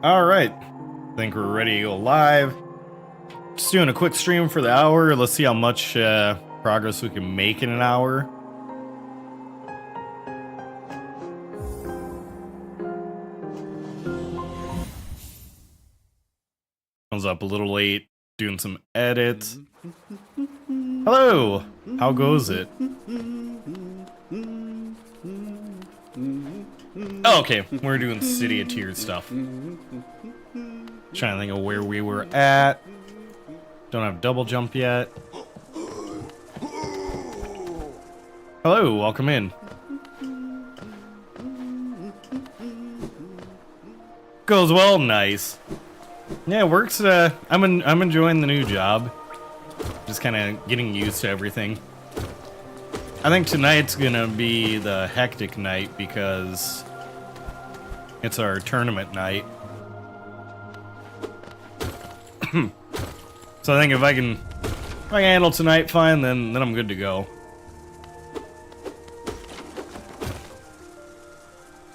Alright, I think we're ready to go live. Just doing a quick stream for the hour. Let's see how much progress we can make in an hour. I was up a little late, doing some edits. Hello! How goes it? Oh, okay, we're doing City of Tears stuff. Trying to think of where we were at. Don't have double jump yet. Hello, welcome in. Goes well, nice. Yeah, it works. I'm enjoying the new job. Just kind of getting used to everything. I think tonight's gonna be the hectic night because it's our tournament night. So I think if I can handle tonight fine, then I'm good to go.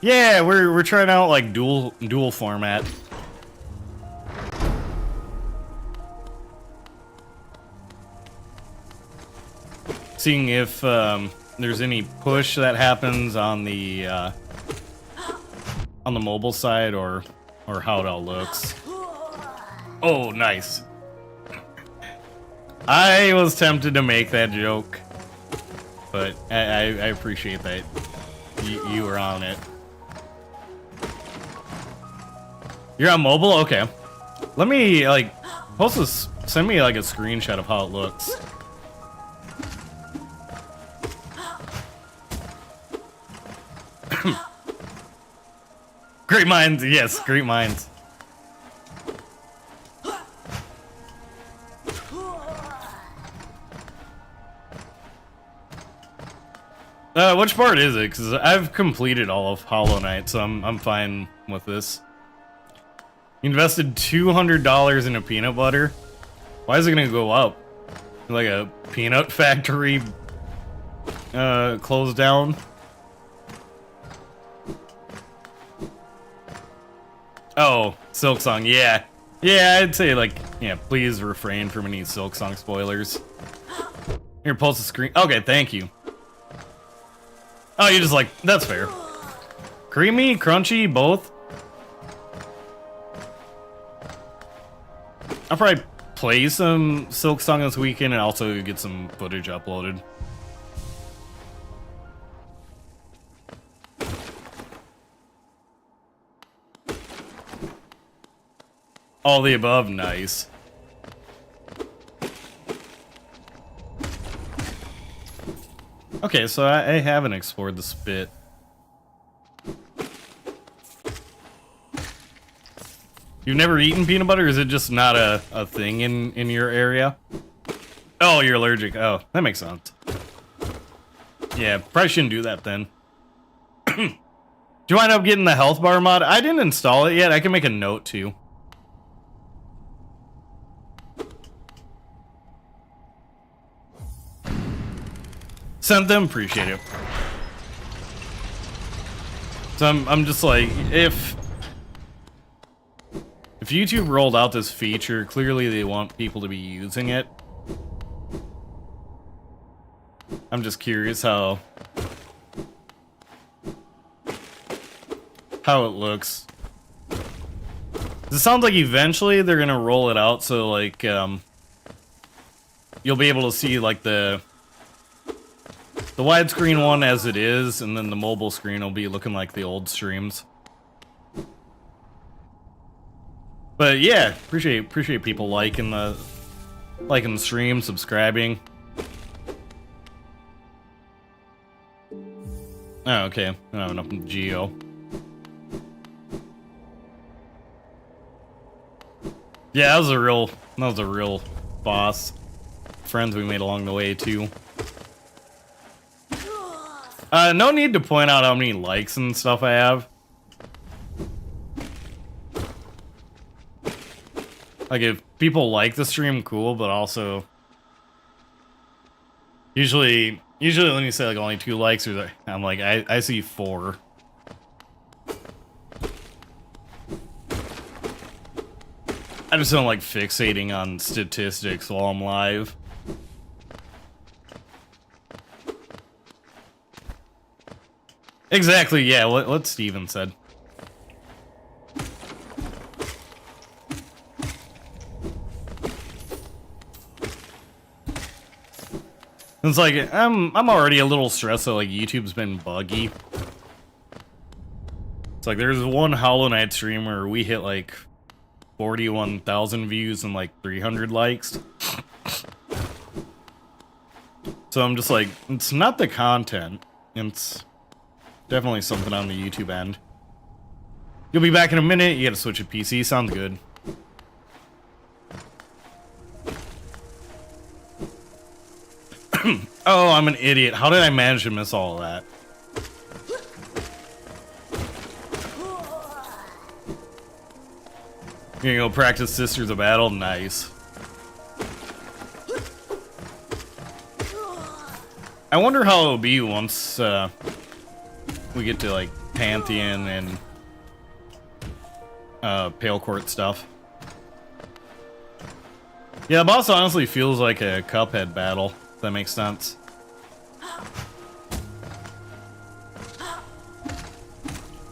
Yeah, we're trying out like dual format. Seeing if there's any push that happens on the mobile side or how it all looks. Oh, nice. I was tempted to make that joke, but I appreciate that you were on it. You're on mobile? Okay. Let me like post this. Send me like a screenshot of how it looks. Great minds, yes, great minds. Which part is it? Because I've completed all of Hollow Knight, so I'm fine with this. You invested $200 in a peanut butter? Why is it gonna go up? Like a peanut factory closed down? Oh, Silksong, yeah. Yeah, I'd say, like, yeah, please refrain from any Silksong spoilers. Here, post the screen. Okay, thank you. Oh, you just like, that's fair. Creamy, crunchy, both? I'll probably play some Silksong this weekend and also get some footage uploaded. All the above, nice. Okay, so I haven't explored the spit. You've never eaten peanut butter, or is it just not a thing in your area? Oh, you're allergic. Oh, that makes sense. Yeah, probably shouldn't do that then. Do you wind up getting the health bar mod? I didn't install it yet. I can make a note too. Sent them, appreciate it. So I'm just like, if YouTube rolled out this feature, clearly they want people to be using it. I'm just curious how it looks. It sounds like eventually they're gonna roll it out, so like you'll be able to see like the widescreen one as it is, and then the mobile screen will be looking like the old streams. But yeah, appreciate people liking the stream, subscribing. Oh, okay. I don't have enough Geo. Yeah, that was a real boss. Friends we made along the way too. No need to point out how many likes and stuff I have. Like, if people like the stream, cool, but also usually when you say like only 2 likes, I'm like, I see 4. I just don't like fixating on statistics while I'm live. Exactly, yeah, what Steven said. It's like, I'm already a little stressed that, like, YouTube's been buggy. It's like, there's one Hollow Knight stream where we hit, like, 41,000 views and, like, 300 likes. So I'm just like, it's not the content. It's definitely something on the YouTube end. You'll be back in a minute. You gotta switch to PC. Sounds good. Oh, I'm an idiot. How did I manage to miss all of that? You're gonna go practice Sisters of Battle? Nice. I wonder how it'll be once we get to, like, Pantheon and Pale Court stuff. Yeah, the boss honestly feels like a Cuphead battle, if that makes sense.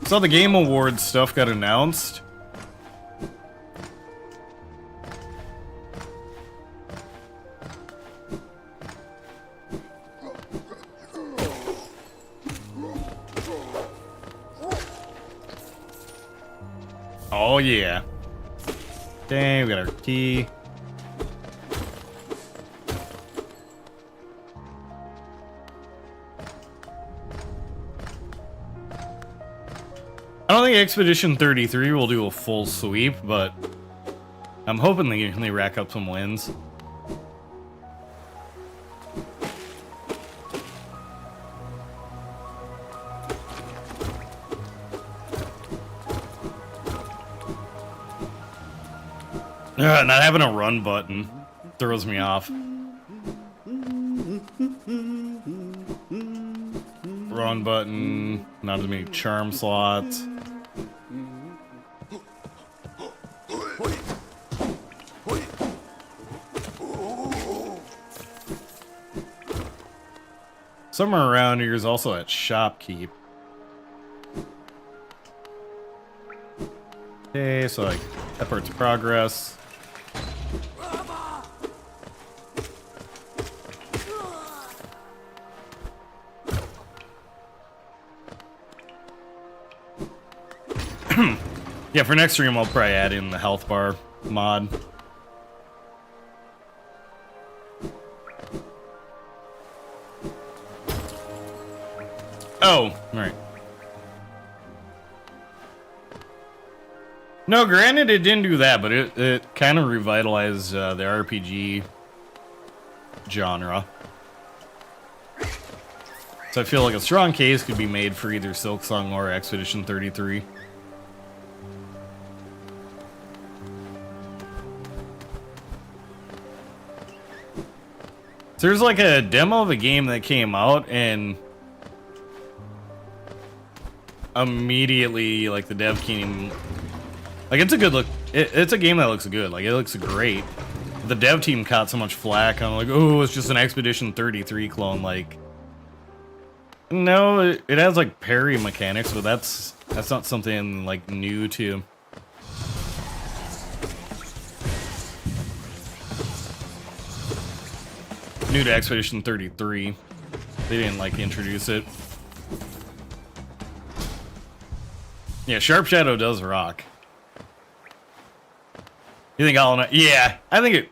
So the Game Awards stuff got announced. Oh yeah. Dang, we got our key. I don't think Expedition 33 will do a full sweep, but I'm hoping they rack up some wins. Not having a run button throws me off. Run button, not as many charm slots. Somewhere around here is also at Shopkeep. Okay, so like that part's progress. Yeah, for next stream I'll probably add in the health bar mod. Oh, right. No, granted it didn't do that, but it kind of revitalized the RPG genre. So I feel like a strong case could be made for either Silksong or Expedition 33. So there's like a demo of a game that came out and immediately like the dev team, like it's a good look, it's a game that looks good, like it looks great. The dev team caught so much flack on like, oh, it's just an Expedition 33 clone. Like, no, it has like parry mechanics, but that's not something like new to. New to Expedition 33. They didn't like introduce it. Yeah, Sharp Shadow does rock. You think Hollow Knight? Yeah, I think it.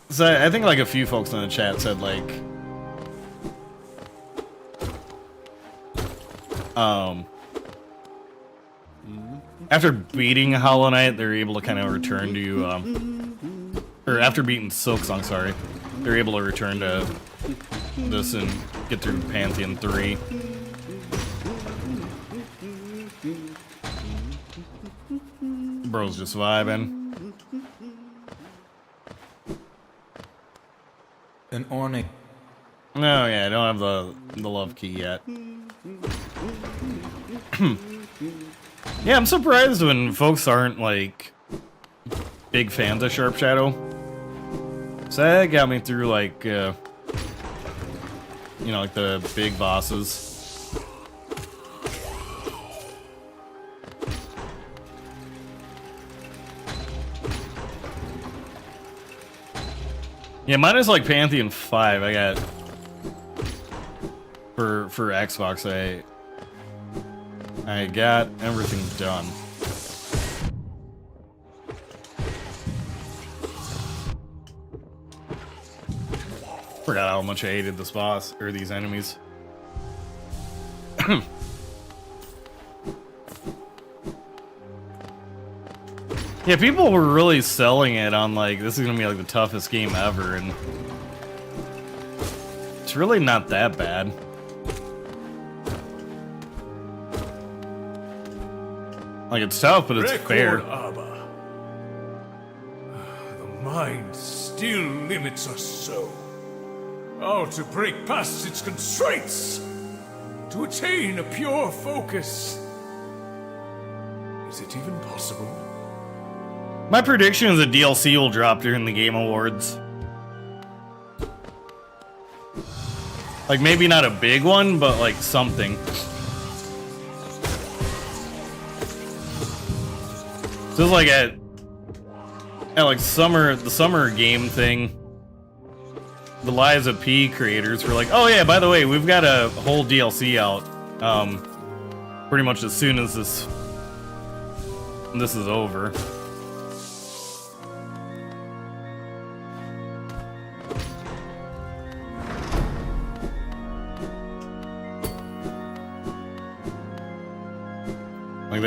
So I think like a few folks in the chat said like, after beating Hollow Knight, they're able to kind of return to or after beating Silksong, sorry, they're able to return to this and get through Pantheon 3. Bro's just vibing. An ornate. No, yeah, I don't have the love key yet. Yeah, I'm surprised when folks aren't like big fans of Sharp Shadow. So that got me through like, you know, like the big bosses. Yeah, mine is like Pantheon 5. I got for Xbox. I got everything done. Forgot how much I hated this boss or these enemies. Yeah, people were really selling it on like, this is gonna be like the toughest game ever, and it's really not that bad. Like, it's tough, but it's fair. Abba. The mind still limits us so. How to break past its constraints, to attain a pure focus. Is it even possible? My prediction is a DLC will drop during the Game Awards. Like, maybe not a big one, but like something. Just like at like the summer game thing, the Liza P creators were like, oh yeah, by the way, we've got a whole DLC out, pretty much as soon as this is over. Like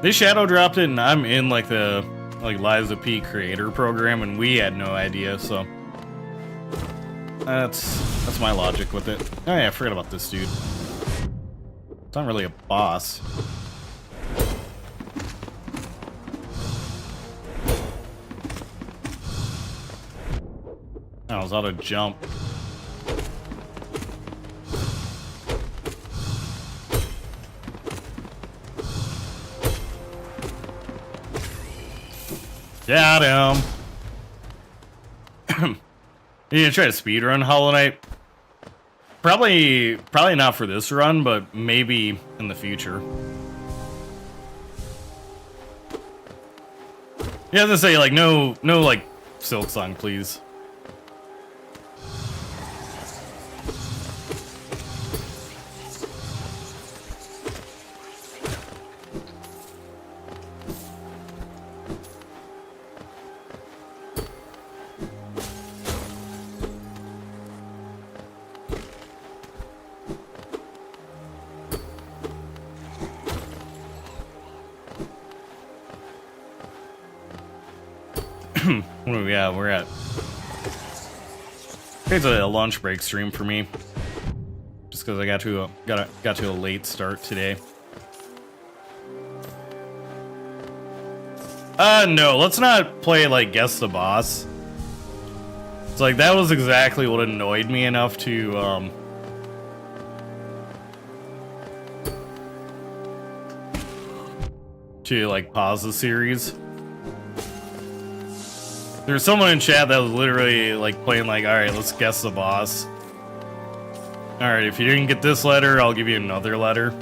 they shadow dropped it, and I'm in like the Liza P creator program, and we had no idea. So that's my logic with it. Oh yeah, I forgot about this dude. It's not really a boss. I was out of jump. Got him. You gonna try to speedrun Hollow Knight? Probably not for this run, but maybe in the future. You have to say like no like silksong, please. What are we at? We're at. It's a lunch break stream for me, just because I got to a late start today. No, let's not play like guess the boss. It's like that was exactly what annoyed me enough to like pause the series. There's someone in chat that was literally like playing like, alright, let's guess the boss. Alright, if you didn't get this letter, I'll give you another letter.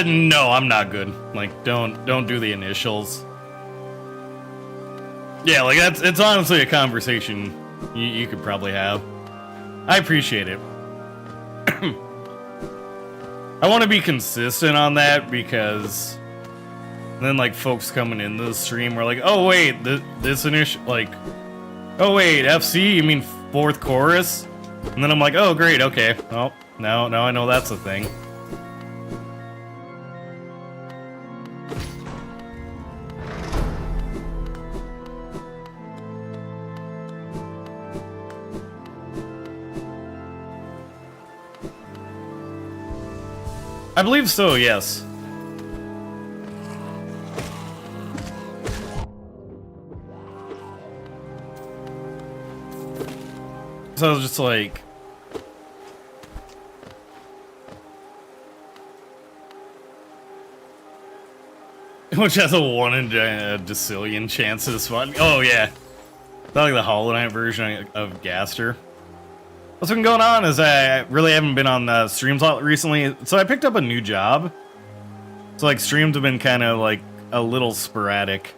No, I'm not good. Like, don't do the initials. Yeah, like it's honestly a conversation you could probably have. I appreciate it. I want to be consistent on that, because then like folks coming into the stream were like, oh wait, this initial, like, oh wait, FC, you mean fourth chorus? And then I'm like, oh great, okay, well now I know that's a thing. I believe so, yes. So I was just like, which has a 1 in a decillion chance of spawning. Oh yeah, it's not like the Hallownest version of Gaster. What's been going on is I really haven't been on streams a lot recently, so I picked up a new job. So like streams have been kind of like a little sporadic.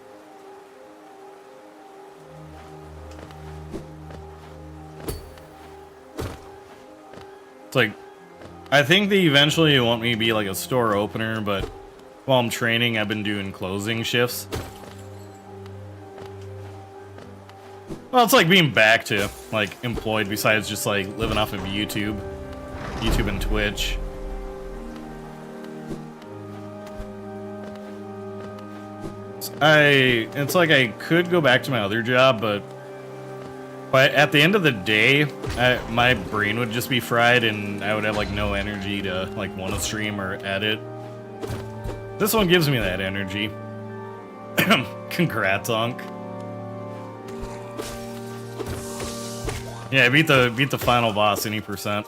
It's like, I think they eventually want me to be like a store opener, but while I'm training, I've been doing closing shifts. Well, it's like being back to like employed besides just like living off of YouTube and Twitch. It's like I could go back to my other job, but at the end of the day, my brain would just be fried and I would have like no energy to like want to stream or edit. This one gives me that energy. Congrats, Unc. Yeah, beat the final boss any percent.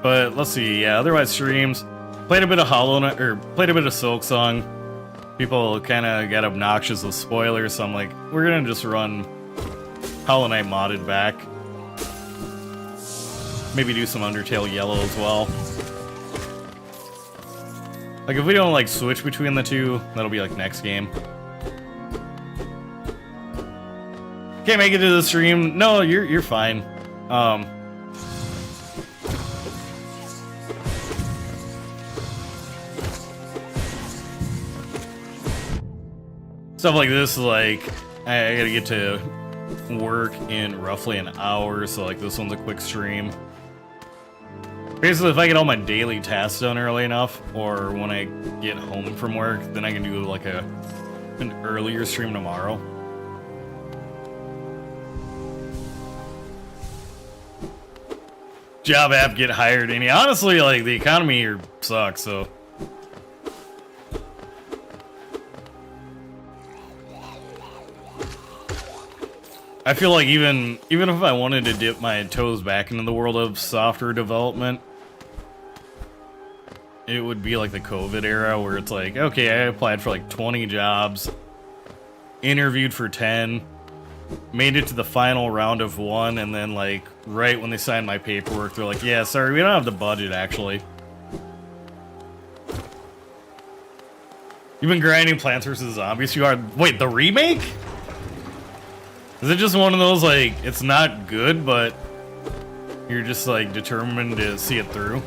But let's see, yeah, otherwise streams. Played a bit of Hallownest, or played a bit of silksong. People kind of got obnoxious with spoilers, so I'm like, we're gonna just run Hallownest modded back. Maybe do some Undertale Yellow as well. Like, if we don't, like, switch between the two, that'll be, like, next game. Can't make it to the stream. No, you're fine. Stuff like this, like, I gotta get to work in roughly an hour, so, like, this one's a quick stream. Basically, if I get all my daily tasks done early enough, or when I get home from work, then I can do like an earlier stream tomorrow. Job app, get hired. And honestly, like, the economy here sucks, so. I feel like even if I wanted to dip my toes back into the world of software development, it would be like the COVID era where it's like, okay, I applied for like 20 jobs, interviewed for 10, made it to the final round of 1, and then like right when they signed my paperwork, they're like, yeah, sorry, we don't have the budget actually. You've been grinding Plants vs. Zombies? You are. Wait, the remake? Is it just one of those, like, it's not good, but you're just, like, determined to see it through?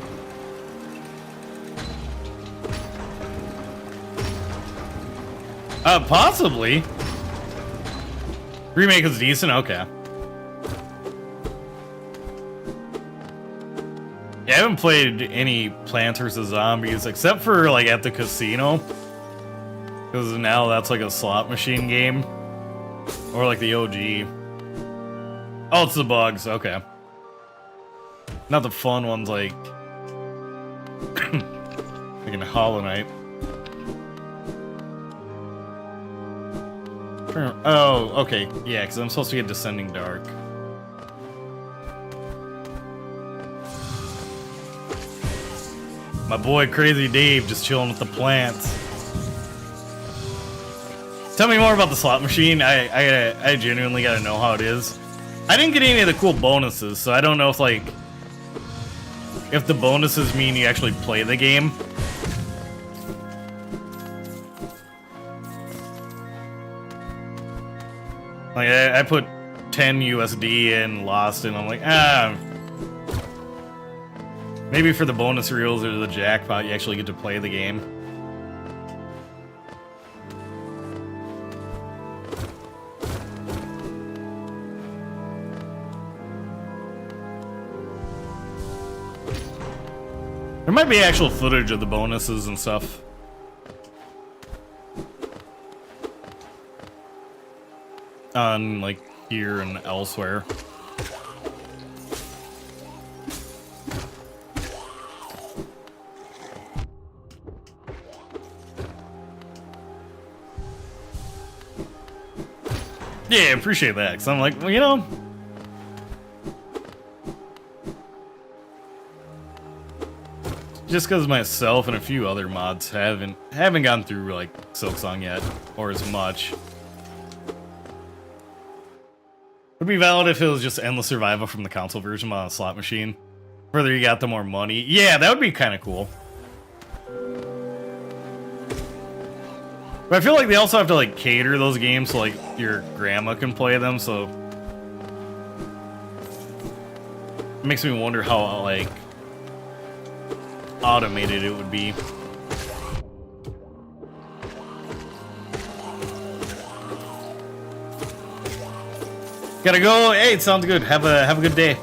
Possibly. Remake is decent? Okay. Yeah, I haven't played any Plants vs. Zombies, except for, like, at the casino. Because now that's, like, a slot machine game. Or like the OG. Oh, it's the bugs. Okay. Not the fun ones like like in Hollow Knight. Oh, okay. Yeah, because I'm supposed to get Descending Dark. My boy Crazy Dave just chilling with the plants. Tell me more about the slot machine. I genuinely gotta know how it is. I didn't get any of the cool bonuses, so I don't know if like if the bonuses mean you actually play the game. Like I put 10 USD in, lost, and I'm like, maybe for the bonus reels or the jackpot, you actually get to play the game. There might be actual footage of the bonuses and stuff. On, like, here and elsewhere. Yeah, appreciate that. Cause I'm like, well, you know. Just because myself and a few other mods haven't gone through like Silksong yet, or as much. Would be valid if it was just endless survival from the console version on a slot machine. Further you got, the more money. Yeah, that would be kind of cool. But I feel like they also have to like cater those games so like your grandma can play them. So it makes me wonder how like automated it would be. Gotta go. Hey, it sounds good. Have a good day.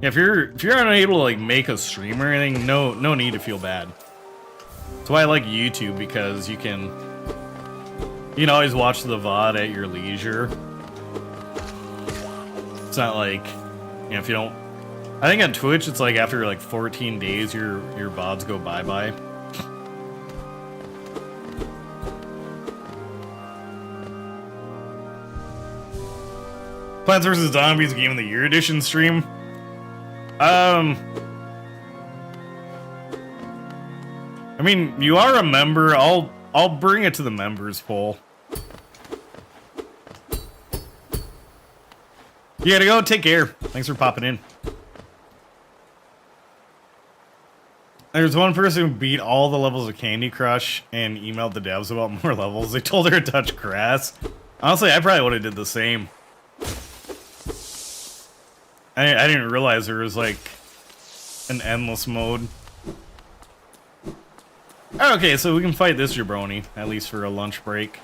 Yeah, if you're unable to like make a stream or anything, no need to feel bad. That's why I like YouTube, because you can always watch the VOD at your leisure. It's not like, you know, if you don't. I think on Twitch it's like after like 14 days your VODs go bye-bye. Plants vs. Zombies Game of the Year Edition stream. I mean, you are a member. I'll bring it to the members poll. You gotta go. Take care. Thanks for popping in. There's one person who beat all the levels of Candy Crush and emailed the devs about more levels. They told her to touch grass. Honestly, I probably would have did the same. I didn't realize there was like an endless mode. Okay, so we can fight this jabroni, at least for a lunch break.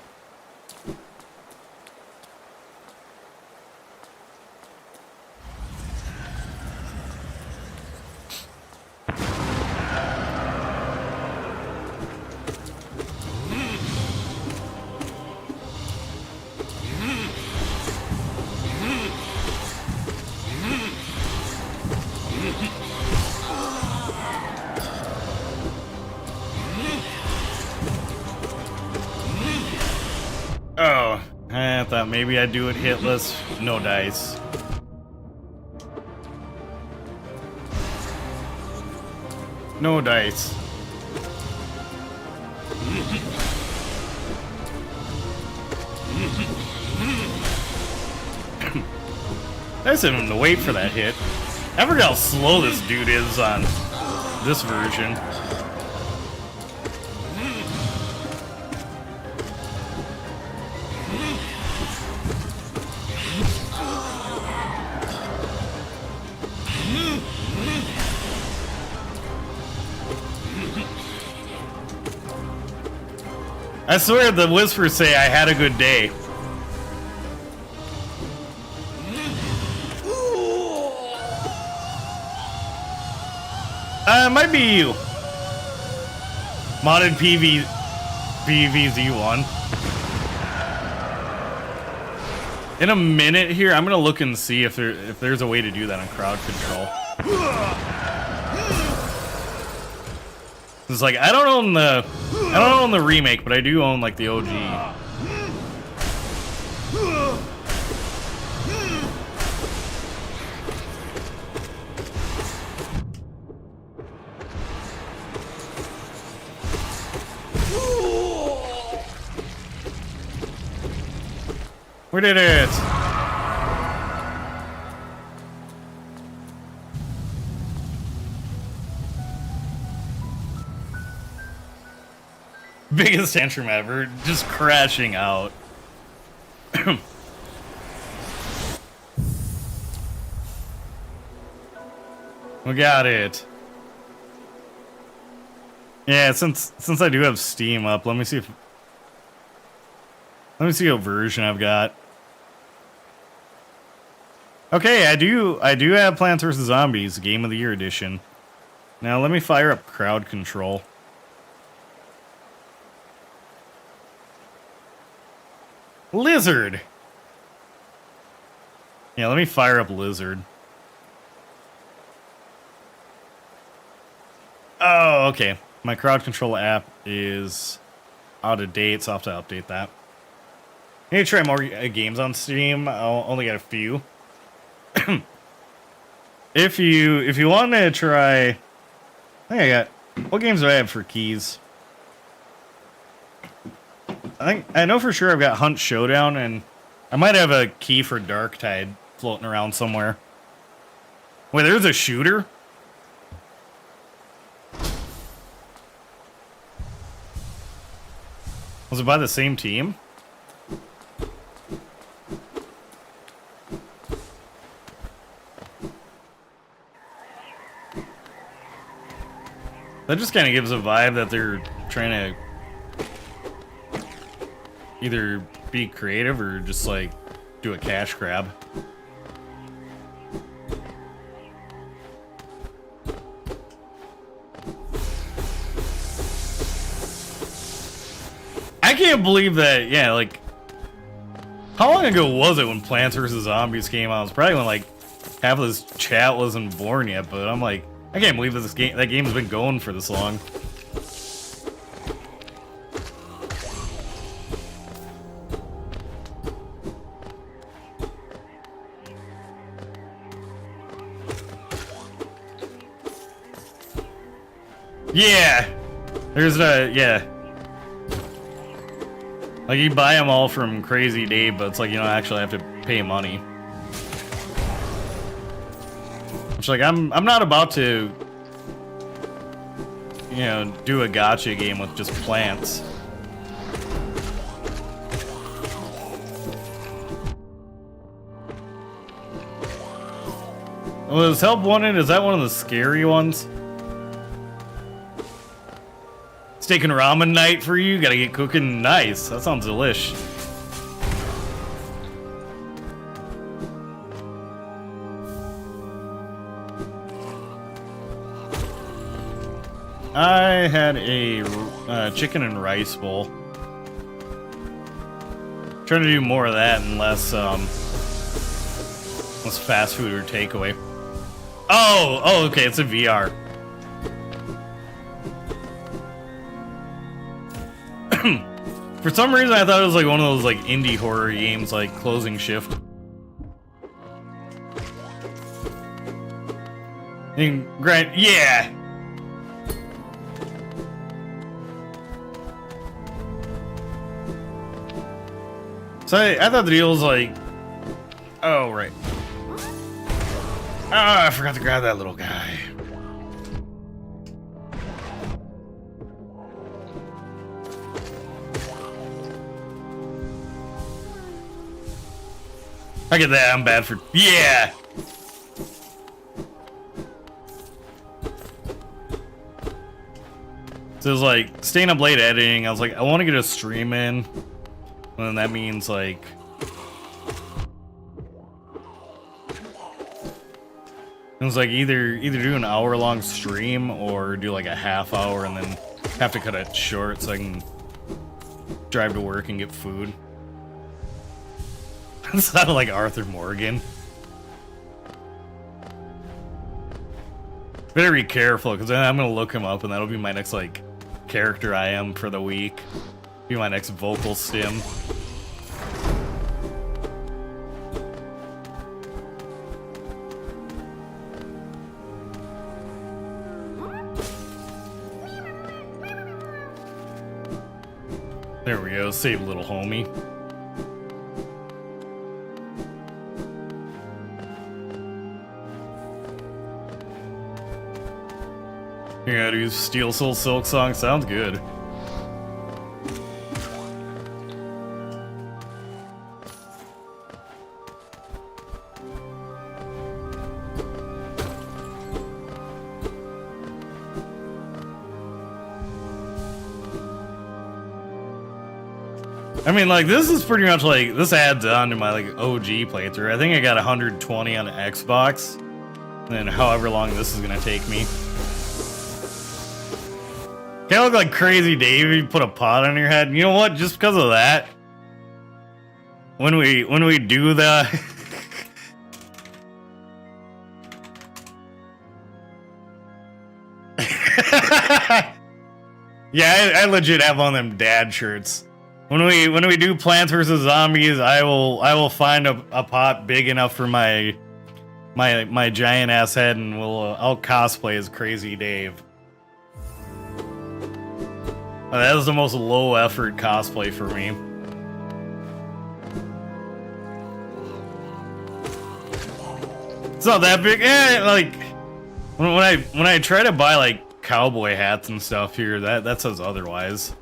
Oh, I thought maybe I'd do it hitless. No dice. No dice. I just didn't have to wait for that hit. I forgot how slow this dude is on this version. I swear the whispers say I had a good day. It might be you. Modded PVZ1. In a minute here, I'm gonna look and see if there's a way to do that on crowd control. It's like I don't own the remake, but I do own like the OG. We did it! Biggest tantrum ever, just crashing out. We got it. Yeah, since I do have Steam up, let me see what version I've got. Okay, I do have Plants vs. Zombies Game of the Year edition. Now let me fire up crowd control. Lizard. Yeah, let me fire up Lizard. Oh, okay. My crowd control app is out of date, so I'll have to update that. I need to try more games on Steam. I'll only got a few. If you want to try, I think I got, what games do I have for keys? I know for sure I've got Hunt Showdown, and I might have a key for Darktide floating around somewhere. Wait, there's a shooter? Was it by the same team? That just kind of gives a vibe that they're trying to either be creative or just like do a cash grab. I can't believe that, yeah, like, how long ago was it when Plants vs. Zombies came out? It was probably when, like, half of this chat wasn't born yet, but I'm like, I can't believe that that game's been going for this long. Yeah! There's a, yeah. Like, you buy them all from Crazy Dave, but it's like you don't actually have to pay money. Which, like, I'm not about to, you know, do a gacha game with just plants. Was Help Wanted, is that one of the scary ones? Steak and ramen night for you? Gotta get cooking. Nice. That sounds delish. I had a chicken and rice bowl. Trying to do more of that and less fast food or takeaway. Oh, okay, it's a VR. For some reason, I thought it was like one of those like indie horror games, like Closing Shift. And Grant, yeah. So I thought the deal was like, oh right. Ah, I forgot to grab that little guy. I get that, I'm bad for, yeah! So it was like, staying up late editing, I was like, I want to get a stream in. And then that means like... It was like either do an hour-long stream or do like a half hour and then have to cut it short so I can drive to work and get food. That sounded like Arthur Morgan. Better be careful, because then I'm gonna look him up and that'll be my next, like, character I am for the week. Be my next vocal stim. There we go, save little homie. You gotta do Steel Soul Silksong, sounds good. I mean, like, this is pretty much like, this adds on to my, like, OG playthrough. I think I got 120 on the Xbox, and then however long this is gonna take me. Can't look like Crazy Dave if you put a pot on your head. You know what? Just because of that, when we do the Yeah, I legit have one of them dad shirts. When we do Plants vs Zombies, I will find a pot big enough for my giant ass head, and I'll cosplay as Crazy Dave. That was the most low effort cosplay for me. It's not that big. Like when I try to buy like cowboy hats and stuff here, that says otherwise.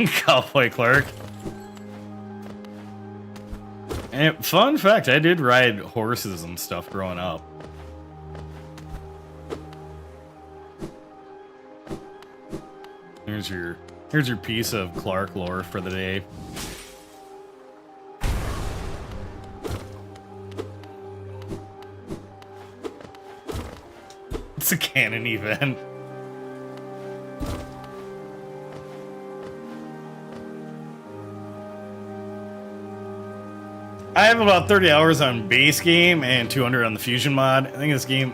Cowboy Clark. And fun fact, I did ride horses and stuff growing up. Here's your piece of Clark lore for the day. It's a canon event. I have about 30 hours on base game and 200 on the fusion mod. I think this game,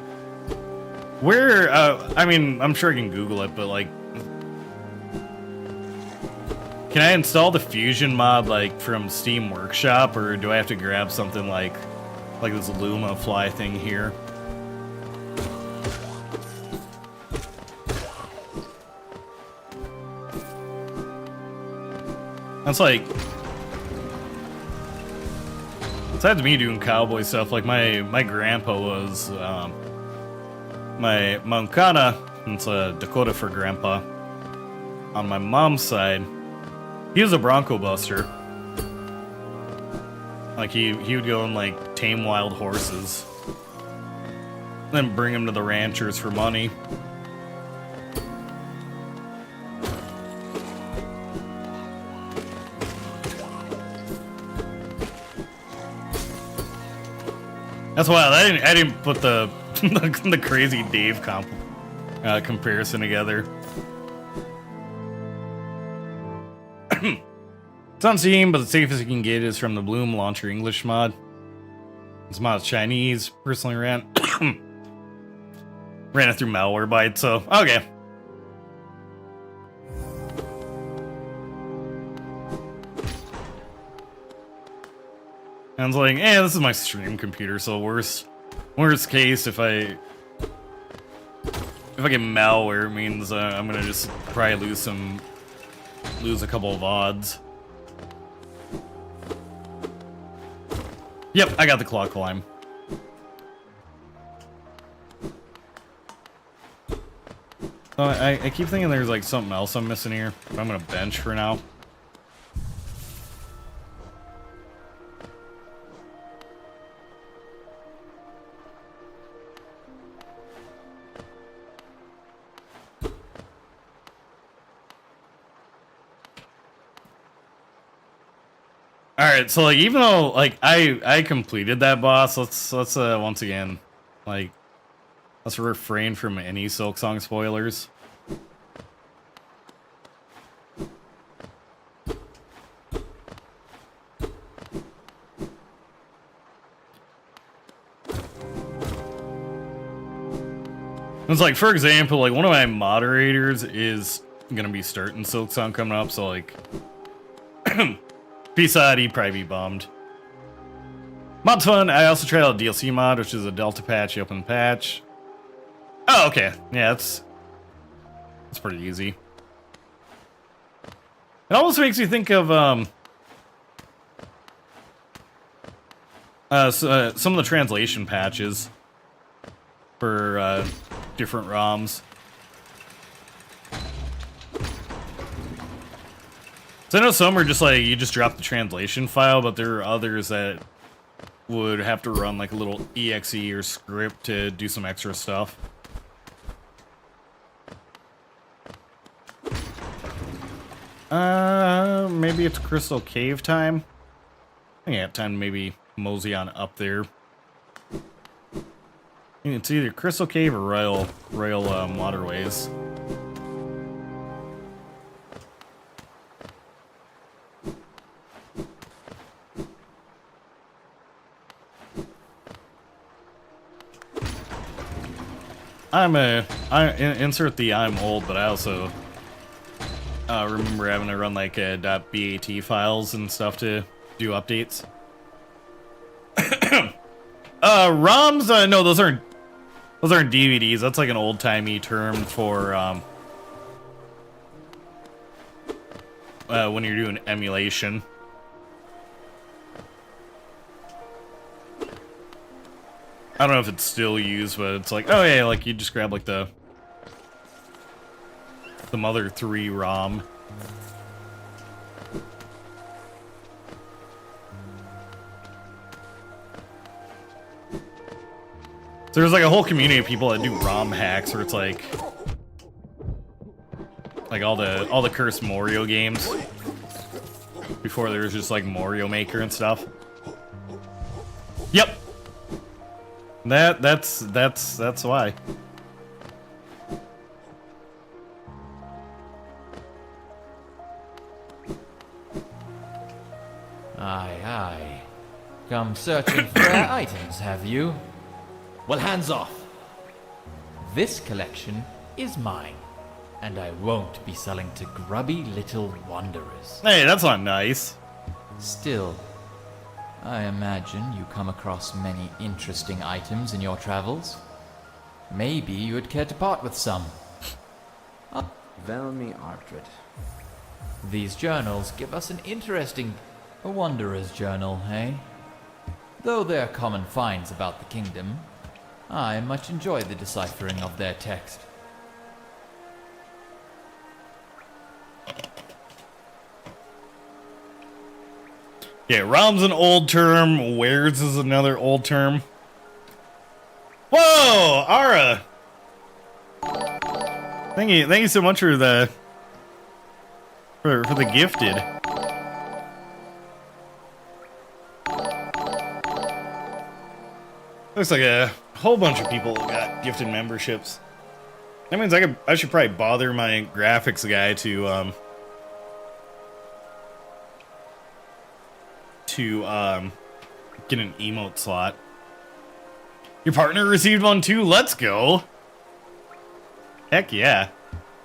where, I mean, I'm sure I can Google it, but like, can I install the fusion mod like from Steam Workshop, or do I have to grab something like this Luma fly thing here? That's like, besides me doing cowboy stuff, like my grandpa was, my Mankana, it's a Dakota for grandpa. On my mom's side, he was a Bronco buster. Like he would go and like tame wild horses, then bring them to the ranchers for money. That's wild. I didn't put the the Crazy Dave comparison together. It's on Steam, but the safest you can get is from the Bloom Launcher English mod. This mod's Chinese. Personally ran it through Malwarebytes, so okay. And I was like, this is my stream computer, so worst case, if I get malware, it means I'm gonna just probably lose a couple of odds. Yep, I got the claw climb. I keep thinking there's like something else I'm missing here, but I'm gonna bench for now. Alright, so like even though like I completed that boss, let's once again like let's refrain from any Silksong spoilers. It's like, for example, like one of my moderators is gonna be starting Silksong coming up, so like peace out, he'd probably be bummed. Mod's fun. I also tried out DLC mod, which is a Delta patch, open patch. Oh, okay. Yeah, it's pretty easy. It almost makes me think of some of the translation patches for different ROMs. So I know some are just like, you just drop the translation file, but there are others that would have to run like a little exe or script to do some extra stuff. Maybe it's Crystal Cave time. I think I have time to maybe mosey on up there. It's either Crystal Cave or Royal Waterways. insert the I'm old, but I also remember having to run like .bat files and stuff to do updates. ROMs? No, those aren't DVDs. That's like an old-timey term for when you're doing emulation. I don't know if it's still used, but it's like, oh yeah, like you just grab like the Mother 3 ROM. So there's like a whole community of people that do ROM hacks where it's like all the cursed Mario games before there was just like Mario Maker and stuff. Yep. That's why. Aye, aye. Come searching for rare items, have you? Well, hands off. This collection is mine, and I won't be selling to grubby little wanderers. Hey, that's not nice. Still, I imagine you come across many interesting items in your travels. Maybe you would care to part with some. Velmi Artred. These journals give us an interesting... a wanderer's journal, eh? Though they're common finds about the kingdom, I much enjoy the deciphering of their text. Yeah, ROM's an old term. Wares is another old term. Whoa, Ara! Thank you so much for the gifted. Looks like a whole bunch of people got gifted memberships. That means I should probably bother my graphics guy to get an emote slot. Your partner received one too. Let's go. Heck yeah.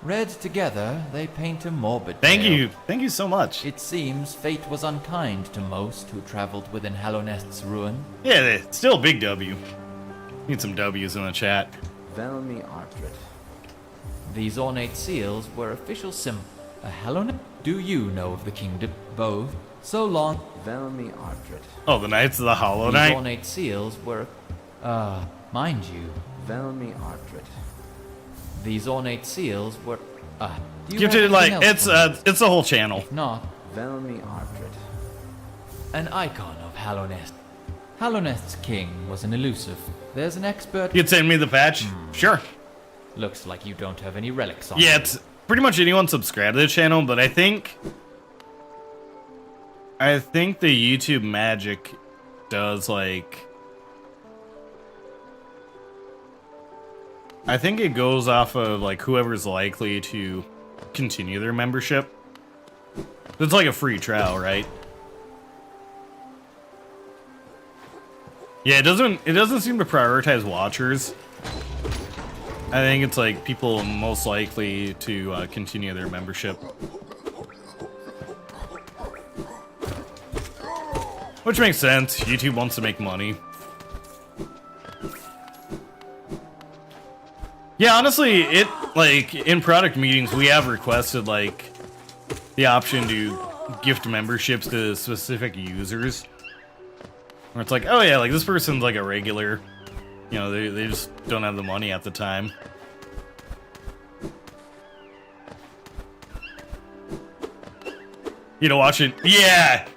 Read together, they paint a morbid Thank tale. you so much. It seems fate was unkind to most who traveled within Hallownest's ruin. Yeah, still a big W. Need some W's in the chat. Velmi Artred. These ornate seals were official a Hallownest? Do you know of the kingdom? Both. So long. Velmi Artred. Oh, the Knights of the Hollow These Knight. ornate seals were, mind you. Velmi Artred. These ornate seals were, do you Gifted have like anything else it's a whole channel. If not, Velmi Artred. an icon of Hallownest. Hallownest's king was an elusive. There's an expert. You'd send me the patch? Sure. Looks like you don't have any relics on. Yeah, you. it's pretty much anyone subscribe to the channel, but I think the YouTube magic does like. I think it goes off of like whoever's likely to continue their membership. It's like a free trial, right? Yeah, it doesn't seem to prioritize watchers. I think it's like people most likely to continue their membership. Which makes sense. YouTube wants to make money. Yeah, honestly, it like in product meetings we have requested like the option to gift memberships to specific users. Where it's like, oh yeah, like this person's like a regular. You know, they just don't have the money at the time. You know, watch it. Yeah!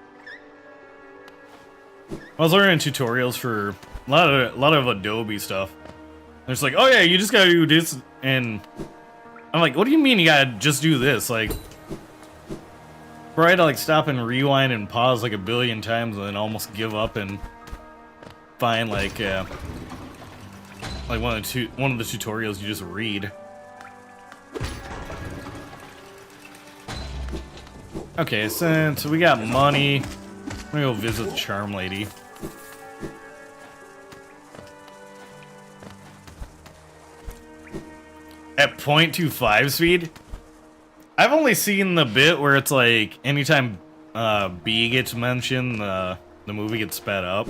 I was learning tutorials for a lot of Adobe stuff. It's like, oh yeah, you just gotta do this, and I'm like, what do you mean you gotta just do this? Like, bro, I had to like stop and rewind and pause like a billion times and then almost give up and find like one of the tutorials you just read. Okay, since we got money, I'm gonna go visit the Charm Lady. At 0.25 speed? I've only seen the bit where it's like anytime B gets mentioned, the movie gets sped up.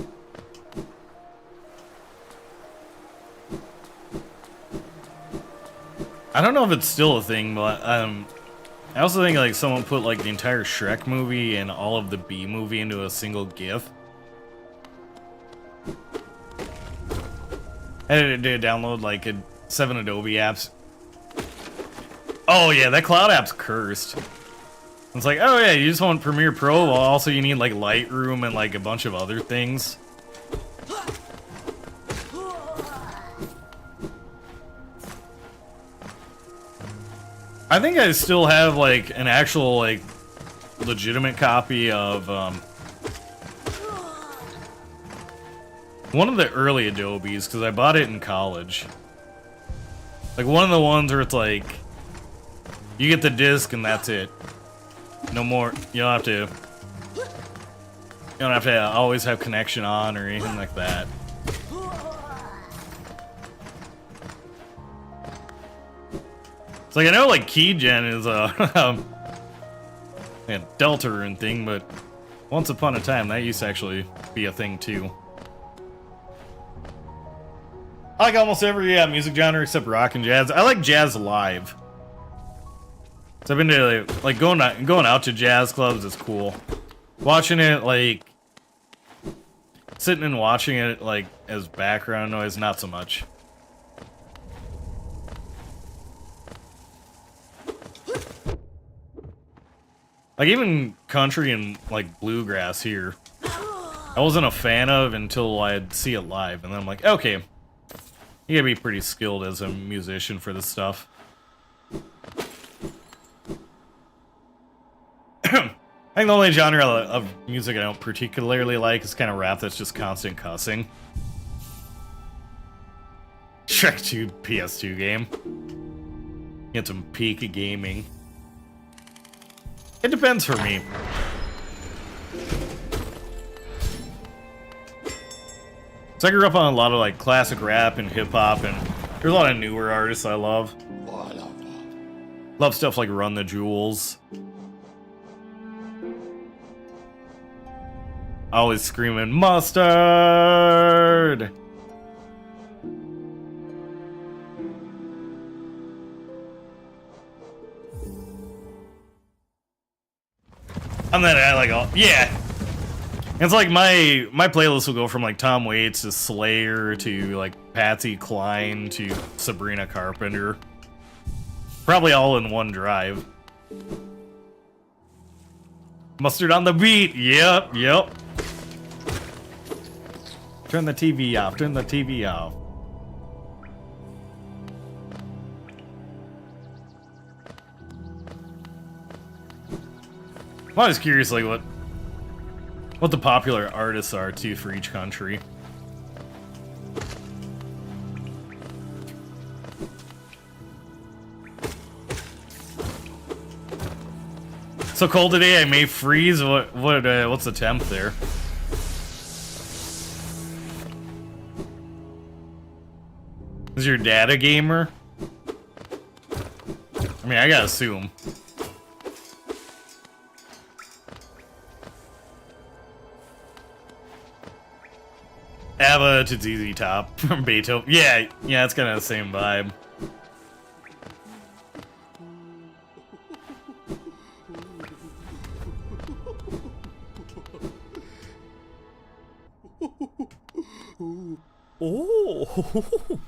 I don't know if it's still a thing, but I also think like someone put like the entire Shrek movie and all of the B movie into a single GIF. I did download like 7 Adobe apps. Oh yeah, that cloud app's cursed. It's like, oh yeah, you just want Premiere Pro, well also you need like Lightroom and like a bunch of other things. I think I still have like an actual like legitimate copy of one of the early Adobes because I bought it in college. Like one of the ones where it's like you get the disc and that's it. No more. You don't have to always have connection on or anything like that. It's like I know like keygen is a Delta rune thing, but once upon a time that used to actually be a thing too. I like almost every music genre except rock and jazz. I like jazz live. So I've been to like going out to jazz clubs is cool. Watching it like sitting and watching it like as background noise, not so much. Like even country and like bluegrass here, I wasn't a fan of until I'd see it live, and then I'm like, okay, you gotta be pretty skilled as a musician for this stuff. I think the only genre of music I don't particularly like is kind of rap that's just constant cussing. Shrek 2 PS2 game. Get some peak gaming. It depends for me. So I grew up on a lot of like classic rap and hip hop, and there's a lot of newer artists I love. Love stuff like Run the Jewels. Always screaming mustard. I'm that I like all yeah. It's like my playlist will go from like Tom Waits to Slayer to like Patsy Cline to Sabrina Carpenter. Probably all in one drive. Mustard on the beat. Yep. Turn the TV off. Turn the TV off. I'm always curious, like what the popular artists are too for each country. So cold today, I may freeze. What's the temp there? Is your dad a gamer? I mean, I gotta assume. ABBA to ZZ Top from Beethoven. Yeah, it's kind of the same vibe. Oh,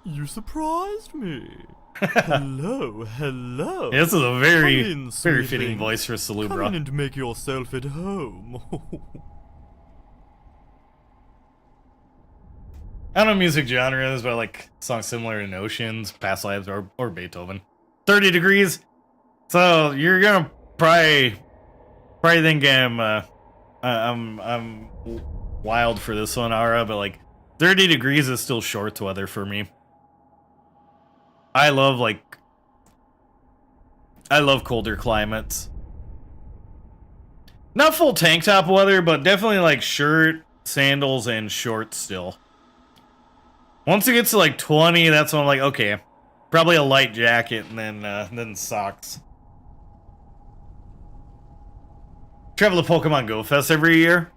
you surprised me. Hello. Yeah, this is a very fitting voice for Salubra. Come in and make yourself at home. I don't know music genres, but I like songs similar to Notions, Past Lives, or Beethoven. 30 Degrees. So you're gonna probably think I'm wild for this one, Ara, but like 30 degrees is still shorts weather for me. I love colder climates. Not full tank top weather, but definitely like shirt, sandals, and shorts still. Once it gets to like 20, that's when I'm like, okay, Probably a light jacket and then socks. Travel to Pokemon Go Fest every year.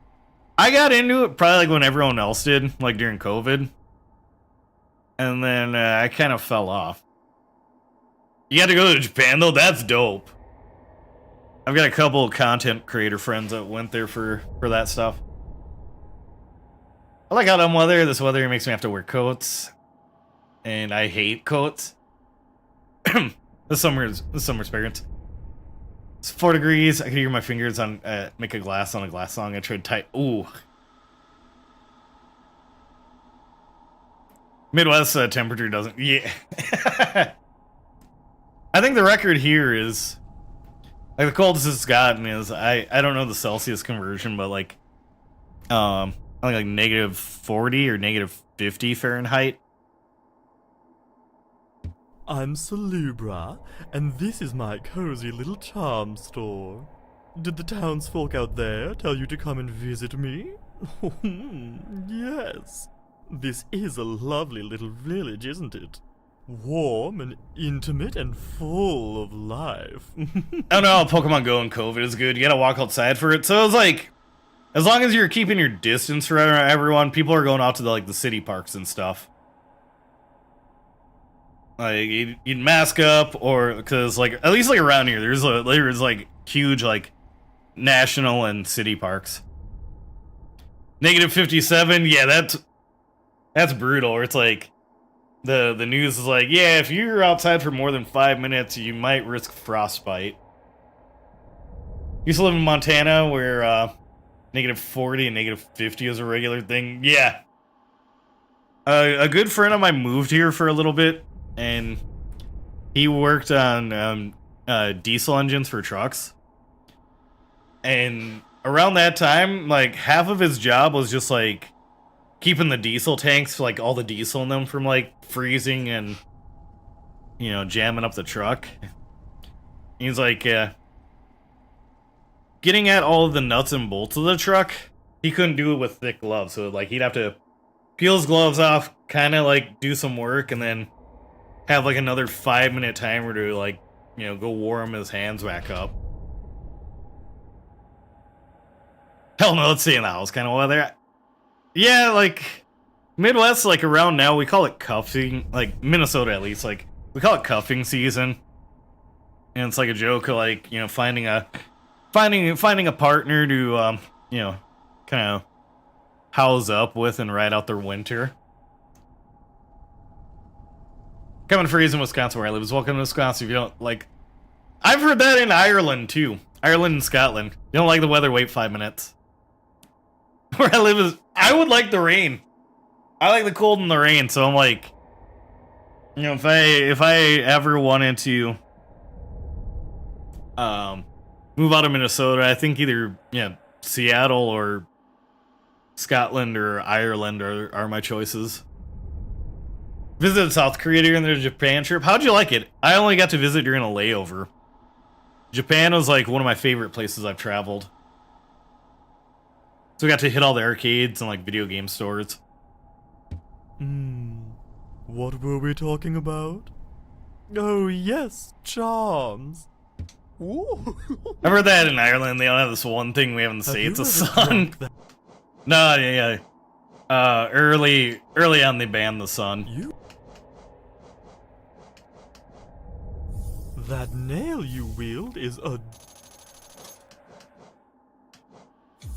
I got into it probably like when everyone else did, like during COVID. And then I kind of fell off. You got to go to Japan though? That's dope. I've got a couple of content creator friends that went there for that stuff. I like autumn weather. This weather makes me have to wear coats. And I hate coats. The summer's parents. It's 4 degrees. I can hear my fingers on make a glass on a glass song. I tried tight. Ooh. Midwest temperature doesn't. Yeah. I think the record here is like the coldest it's gotten is I don't know the Celsius conversion, but like I think like negative 40 or negative 50 Fahrenheit. I'm Celebra, and this is my cozy little charm store. Did the townsfolk out there tell you to come and visit me? Yes. This is a lovely little village, isn't it? Warm and intimate and full of life. I don't know how Pokemon Go and COVID is good. You gotta walk outside for it. So it's like, as long as you're keeping your distance from everyone, people are going out to the city parks and stuff. Like you'd mask up, or because like at least like around here, there's like huge like national and city parks. Negative 57, yeah, that's brutal. Or it's like the news is like, yeah, if you're outside for more than 5 minutes, you might risk frostbite. Used to live in Montana where negative 40 and negative 50 is a regular thing. Yeah. A good friend of mine moved here for a little bit, and he worked on diesel engines for trucks. And around that time, like half of his job was just like keeping the diesel tanks, like all the diesel in them, from like freezing and, you know, jamming up the truck. He's like getting at all of the nuts and bolts of the truck. He couldn't do it with thick gloves, so like he'd have to peel his gloves off, kind of like do some work, and then have like another 5-minute timer to like, you know, go warm his hands back up. Hell no, let's stay in the house kind of weather. Yeah, like Midwest, like around now, we call it cuffing. Like Minnesota, at least, like we call it cuffing season, and it's like a joke of like, you know, finding a partner to you know, kind of house up with and ride out their winter. Coming freeze in Wisconsin, where I live, is welcome to Wisconsin. If you don't like, I've heard that in Ireland too. Ireland and Scotland. You don't like the weather, wait 5 minutes. Where I live is, I would like the rain. I like the cold and the rain, so I'm like, you know, if I ever wanted to move out of Minnesota, I think either, yeah, Seattle or Scotland or Ireland are my choices. Visited South Korea during the Japan trip. How'd you like it? I only got to visit during a layover. Japan was like one of my favorite places I've traveled. So we got to hit all the arcades and like video game stores. What were we talking about? Oh yes, charms. Ooh. I've heard that in Ireland. They don't have this one thing we have in the States, the sun. No, yeah. Early on they banned the sun. That nail you wield is a...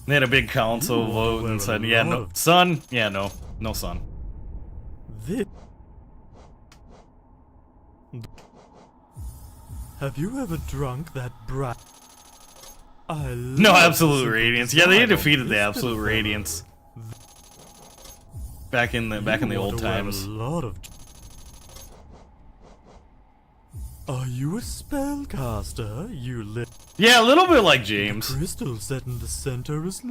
They had a big council vote and said, yeah, no sun. Yeah, no sun. This... Have you ever drunk that brat? No, Absolute Radiance. Yeah, they defeated the Absolute Radiance back in the old times. Are you a spellcaster? Yeah, a little bit like James. The crystal set in the center is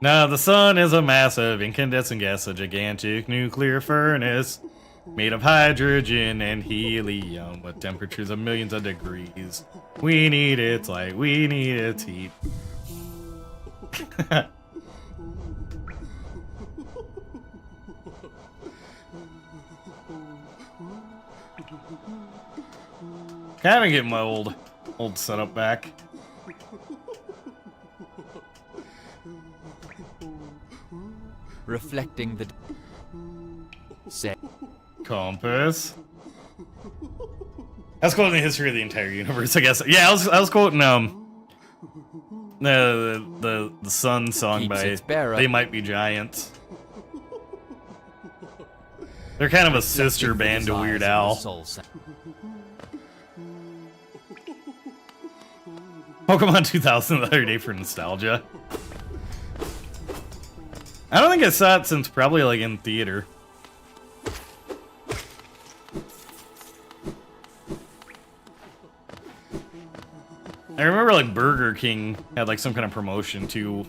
Now, the sun is a massive incandescent gas, a gigantic nuclear furnace made of hydrogen and helium with temperatures of millions of degrees. We need its light, we need its heat. Kind of getting my old setup back. Reflecting the set. Compass. I was quoting the history of the entire universe, I guess. Yeah, I was quoting the Sun song Keeps by its bearer. They Might Be Giants. They're kind of a sister band to Weird Al. Pokemon 2000 the other day for nostalgia. I don't think I saw it since probably like in theater. I remember like Burger King had like some kind of promotion too.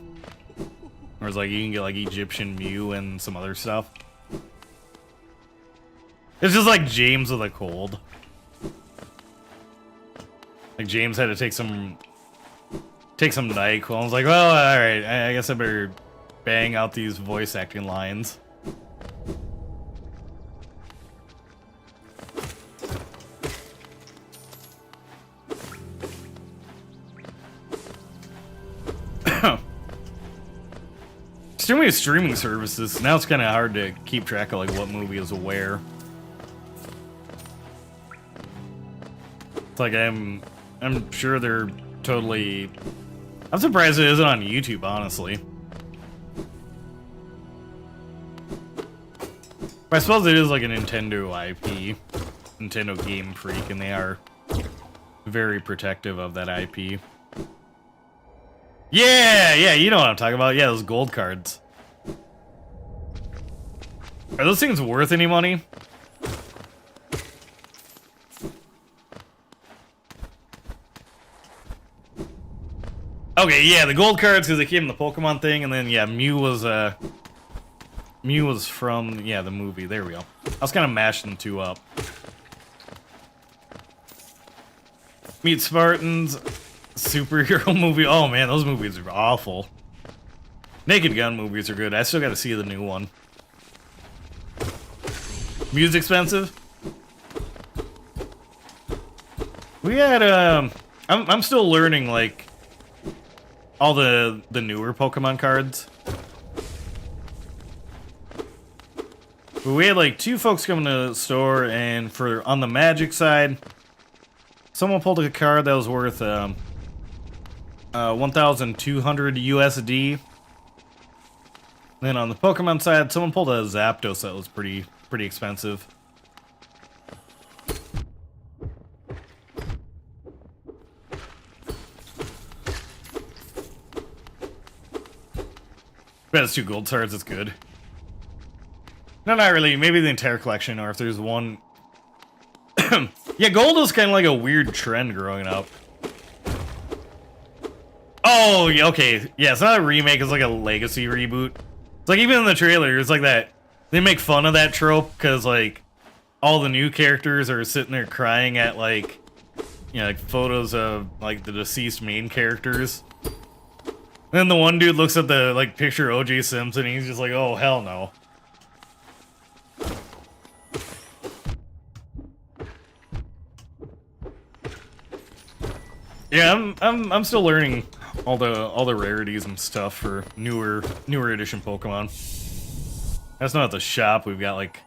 Where it's like you can get like Egyptian Mew and some other stuff. It's just like James with a cold. Like James had to take some NyQuil. I was like, well, alright, I guess I better bang out these voice acting lines. Too many streaming services. Now it's kind of hard to keep track of like what movie is where. It's like I'm sure they're totally. I'm surprised it isn't on YouTube, honestly. But I suppose it is like a Nintendo IP, Nintendo Game Freak, and they are very protective of that IP. Yeah, you know what I'm talking about. Yeah, those gold cards. Are those things worth any money? Okay, yeah, the gold cards because they came in the Pokemon thing, and then yeah, Mew was from the movie. There we go. I was kind of mashing the two up. Meet Spartans, superhero movie. Oh man, those movies are awful. Naked Gun movies are good. I still got to see the new one. Mew's expensive. We had I'm still learning like all the newer Pokemon cards. But we had like two folks coming to the store, and for on the Magic side, someone pulled a card that was worth 1,200 USD. Then on the Pokemon side, someone pulled a Zapdos that was pretty expensive. Bet it's two gold cards, it's good. No, not really. Maybe the entire collection, or if there's one. Yeah, gold was kind of like a weird trend growing up. Oh, yeah, okay. Yeah, it's not a remake, it's like a legacy reboot. It's like even in the trailer, it's like that. They make fun of that trope because like all the new characters are sitting there crying at like, you know, like photos of like the deceased main characters. And then the one dude looks at the like picture of OJ Simpson and he's just like, oh hell no. Yeah, I'm still learning all the rarities and stuff for newer edition Pokemon. That's not at the shop. We've got like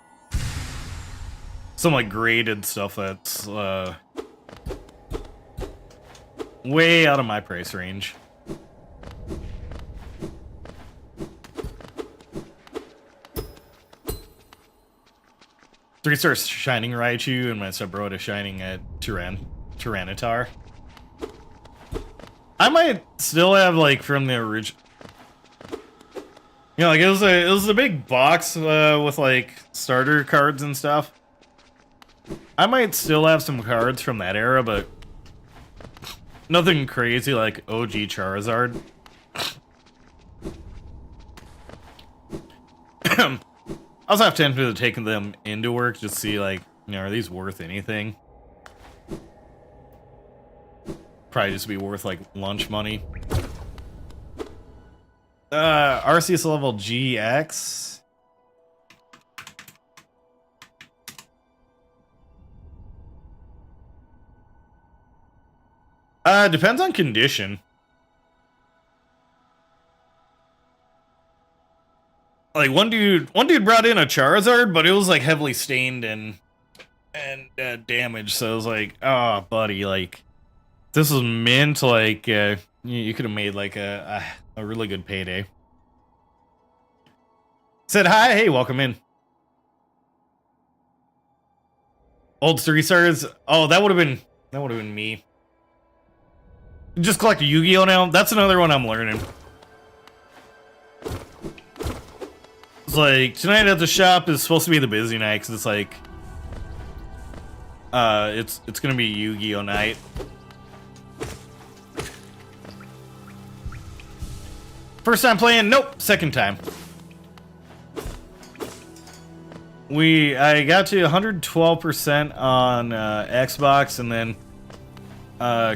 some like graded stuff that's way out of my price range. Three-star Shining Raichu and my Subroto Shining Tyranitar. I might still have like from the original. You know, like it was a big box with like starter cards and stuff. I might still have some cards from that era, but nothing crazy like OG Charizard. I also have tempted to take them into work just to see like, you know, are these worth anything? Probably just be worth like lunch money. Arceus level GX. Depends on condition. Like one dude brought in a Charizard, but it was like heavily stained and damaged. So it was like, oh, buddy, like this was mint. Like you could have made like a really good payday. Said hi, hey, welcome in. Old 3 stars. Oh, that would have been me. Just collect a Yu-Gi-Oh now. That's another one I'm learning. It's like tonight at the shop is supposed to be the busy night because it's like it's gonna be Yu-Gi-Oh night. First time playing? Nope. Second time. I got to 112% on Xbox, and then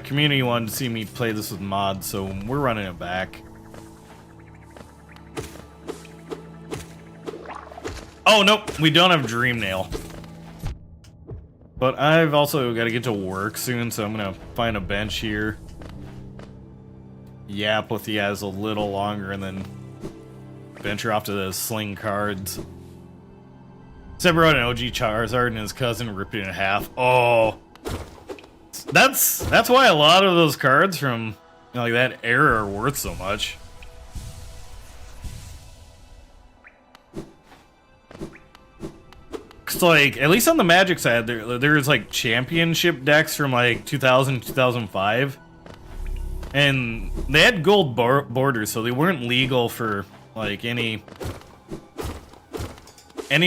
community wanted to see me play this with mods, so we're running it back. Oh, nope, we don't have Dream Nail. But I've also got to get to work soon, so I'm going to find a bench here. Yap with you guys a little longer, and then venture off to the sling cards. Seb brought an OG Charizard and his cousin ripped it in half. Oh, that's why a lot of those cards from like that era are worth so much. Cause like at least on the Magic side, there's like championship decks from like 2000, 2005, and they had gold borders, so they weren't legal for like any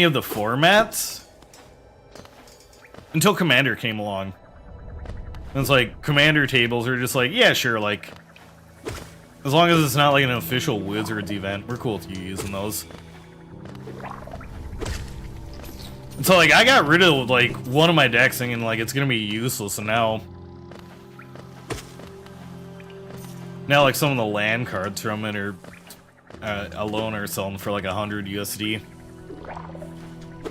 of the formats until Commander came along. And it's like Commander tables are just like, yeah, sure, like as long as it's not like an official Wizards event, we're cool with you using those. And so like I got rid of like one of my decks thinking like it's gonna be useless, and now like some of the land cards from it are alone are selling for like 100 USD.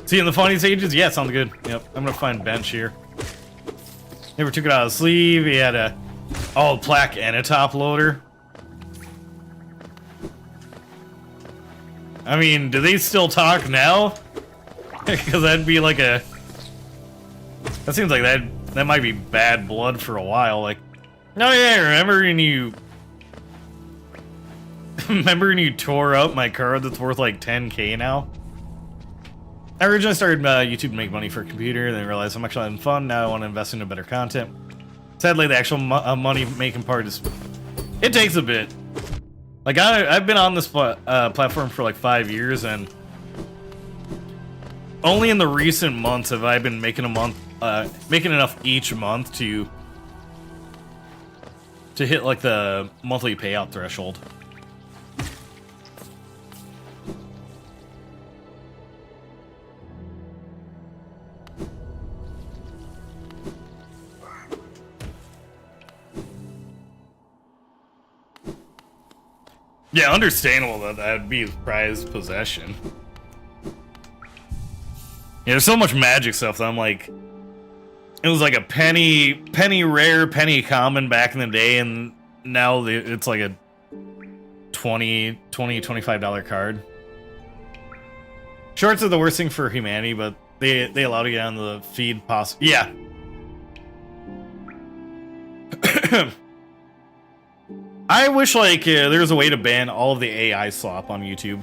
See, in the funny stages? Yeah, sounds good. Yep, I'm gonna find bench here. Never took it out of the sleeve. He had a plaque and a top loader. I mean, do they still talk now? Because that'd be like that seems like that might be bad blood for a while. Like, oh yeah, remember when you tore up my card that's worth like 10K now? I originally started YouTube to make money for a computer, then realized I'm actually having fun. Now I want to invest into better content. Sadly, the actual money-making part it takes a bit. Like, I've been on this platform for like 5 years, and only in the recent months have I been making making enough each month to hit like the monthly payout threshold. Yeah, understandable that that'd be his prized possession. Yeah, there's so much Magic stuff that I'm like, it was like a penny rare, penny common back in the day, and now it's like a $25 card. Shorts are the worst thing for humanity, but they allow to get on the feed yeah. I wish like there was a way to ban all of the AI slop on YouTube.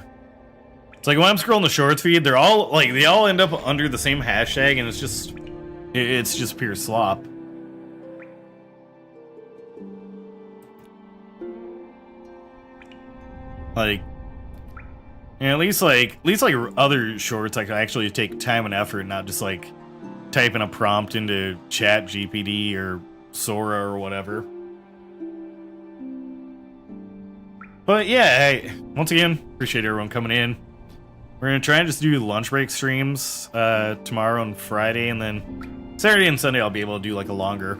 It's like when I'm scrolling the shorts feed, they all end up under the same hashtag, and it's just pure slop. Like, yeah, at least like other shorts, I can actually take time and effort, not just like typing a prompt into Chat GPT or Sora or whatever. But yeah, hey, once again, appreciate everyone coming in. We're gonna try and just do lunch break streams tomorrow and Friday, and then Saturday and Sunday I'll be able to do like a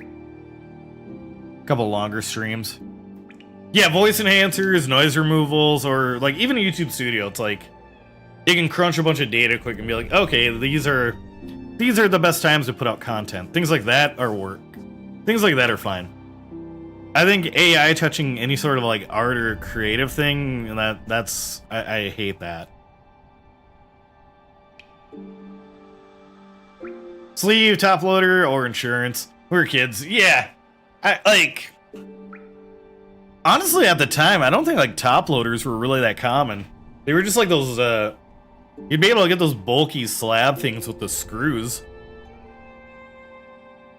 couple longer streams. Yeah, voice enhancers, noise removals, or like even a YouTube Studio. It's like you can crunch a bunch of data quick and be like, okay, these are the best times to put out content. Things like that are work. Things like that are fine. I think AI touching any sort of like art or creative thing, and that's I hate that. Sleeve, top loader, or insurance. We're kids. Yeah. I like honestly at the time I don't think like top loaders were really that common. They were just like those you'd be able to get those bulky slab things with the screws.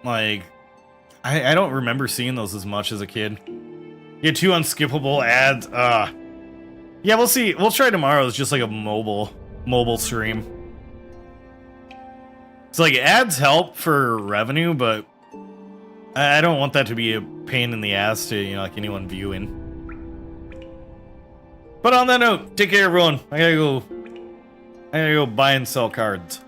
Like I don't remember seeing those as much as a kid. Yeah, 2 unskippable ads. Yeah, we'll see. We'll try tomorrow. It's just like a mobile stream. So like ads help for revenue, but I don't want that to be a pain in the ass to, you know, like anyone viewing. But on that note, take care everyone. I gotta go buy and sell cards.